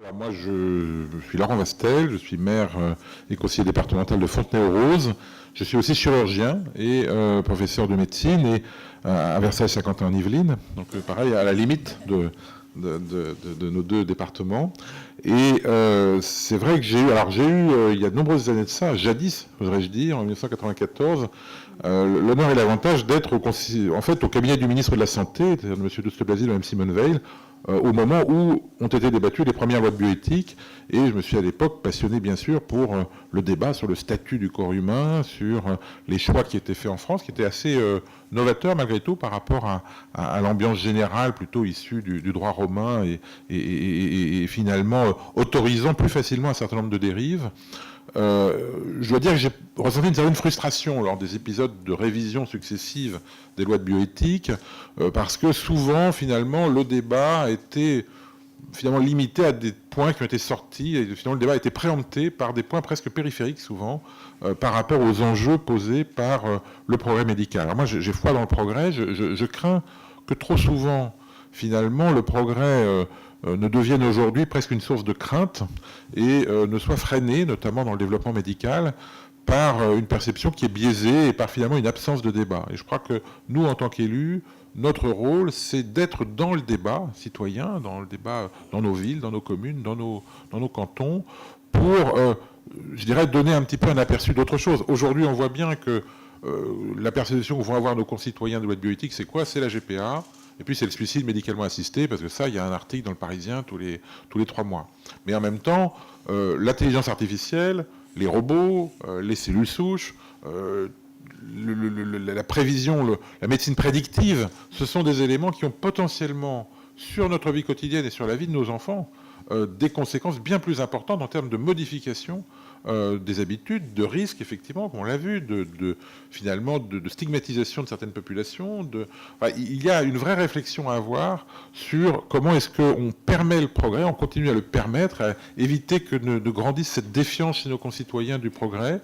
Alors moi, je suis Laurent Vastel, je suis maire et conseiller départemental de Fontenay-aux-Roses. Je suis aussi chirurgien et professeur de médecine et à Versailles-Saint-Quentin en Yvelines. Donc pareil, à la limite de nos deux départements. Et c'est vrai que j'ai eu, il y a de nombreuses années de ça, jadis, oserais-je dire, en 1994, l'honneur et l'avantage d'être au cabinet du ministre de la Santé, de M. Douste-Blazy, de Mme Simone Veil, au moment où ont été débattues les premières lois de bioéthique. Et je me suis à l'époque passionné, bien sûr, pour le débat sur le statut du corps humain, sur les choix qui étaient faits en France, qui étaient assez novateurs malgré tout par rapport à l'ambiance générale plutôt issue du droit romain et finalement autorisant plus facilement un certain nombre de dérives. Je dois dire que j'ai ressenti une certaine frustration lors des épisodes de révision successive des lois de bioéthique, parce que souvent, finalement, le débat a été finalement limité à des points qui ont été sortis, et finalement le débat a été préempté par des points presque périphériques souvent, par rapport aux enjeux posés par le progrès médical. Alors moi, j'ai foi dans le progrès, je crains que trop souvent, finalement, le progrès ne devienne aujourd'hui presque une source de crainte et ne soit freiné, notamment dans le développement médical, par une perception qui est biaisée et par finalement une absence de débat. Et je crois que nous, en tant qu'élus, notre rôle, c'est d'être dans le débat citoyen, dans le débat dans nos villes, dans nos communes, dans nos cantons, pour, je dirais, donner un petit peu un aperçu d'autre chose. Aujourd'hui, on voit bien que la perception que vont avoir nos concitoyens de loi de bioéthique, c'est quoi? C'est la GPA. Et puis c'est le suicide médicalement assisté, parce que ça, il y a un article dans le Parisien tous les 3 mois. Mais en même temps, l'intelligence artificielle, les robots, les cellules souches, la prévision, la médecine prédictive, ce sont des éléments qui ont potentiellement, sur notre vie quotidienne et sur la vie de nos enfants, des conséquences bien plus importantes en termes de modification des habitudes, de risques, effectivement, comme on l'a vu, finalement de stigmatisation de certaines populations. Il y a une vraie réflexion à avoir sur comment est-ce qu'on permet le progrès, on continue à le permettre, à éviter que ne grandisse cette défiance chez nos concitoyens du progrès,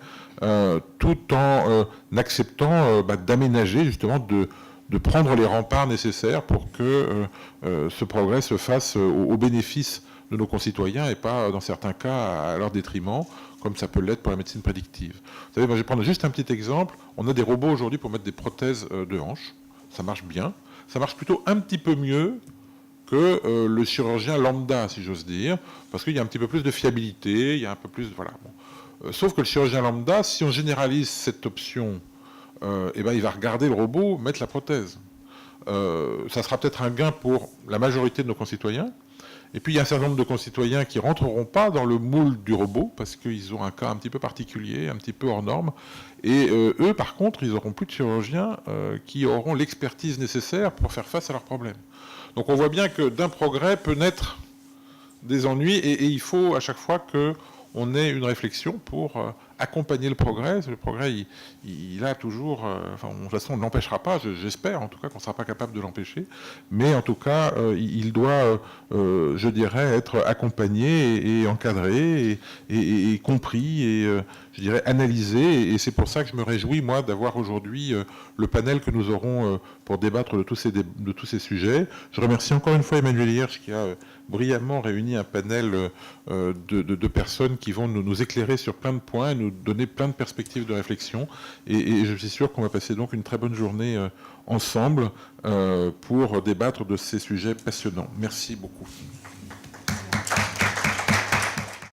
tout en acceptant d'aménager, justement, de prendre les remparts nécessaires pour que ce progrès se fasse au bénéfice de nos concitoyens et pas, dans certains cas, à leur détriment, comme ça peut l'être pour la médecine prédictive. Vous savez, moi, je vais prendre juste un petit exemple. On a des robots aujourd'hui pour mettre des prothèses de hanches. Ça marche bien. Ça marche plutôt un petit peu mieux que le chirurgien lambda, si j'ose dire, parce qu'il y a un petit peu plus de fiabilité, il y a un peu plus... Voilà. Bon. Sauf que le chirurgien lambda, si on généralise cette option, il va regarder le robot mettre la prothèse. Ça sera peut-être un gain pour la majorité de nos concitoyens. Et puis, il y a un certain nombre de concitoyens qui ne rentreront pas dans le moule du robot parce qu'ils ont un cas un petit peu particulier, un petit peu hors norme. Et eux, par contre, ils n'auront plus de chirurgiens qui auront l'expertise nécessaire pour faire face à leurs problèmes. Donc, on voit bien que d'un progrès peut naître des ennuis et il faut à chaque fois qu'on ait une réflexion pour accompagner le progrès. Le progrès, il a toujours... de toute façon, on ne l'empêchera pas, j'espère en tout cas qu'on ne sera pas capable de l'empêcher. Mais en tout cas, il doit, je dirais, être accompagné et encadré et compris et, je dirais, analysé. Et c'est pour ça que je me réjouis, moi, d'avoir aujourd'hui le panel que nous aurons pour débattre de tous ces sujets. Je remercie encore une fois Emmanuel Hiersch qui a brillamment réuni un panel de personnes qui vont nous éclairer sur plein de points et nous donner plein de perspectives de réflexion. Et je suis sûr qu'on va passer donc une très bonne journée ensemble pour débattre de ces sujets passionnants. Merci beaucoup.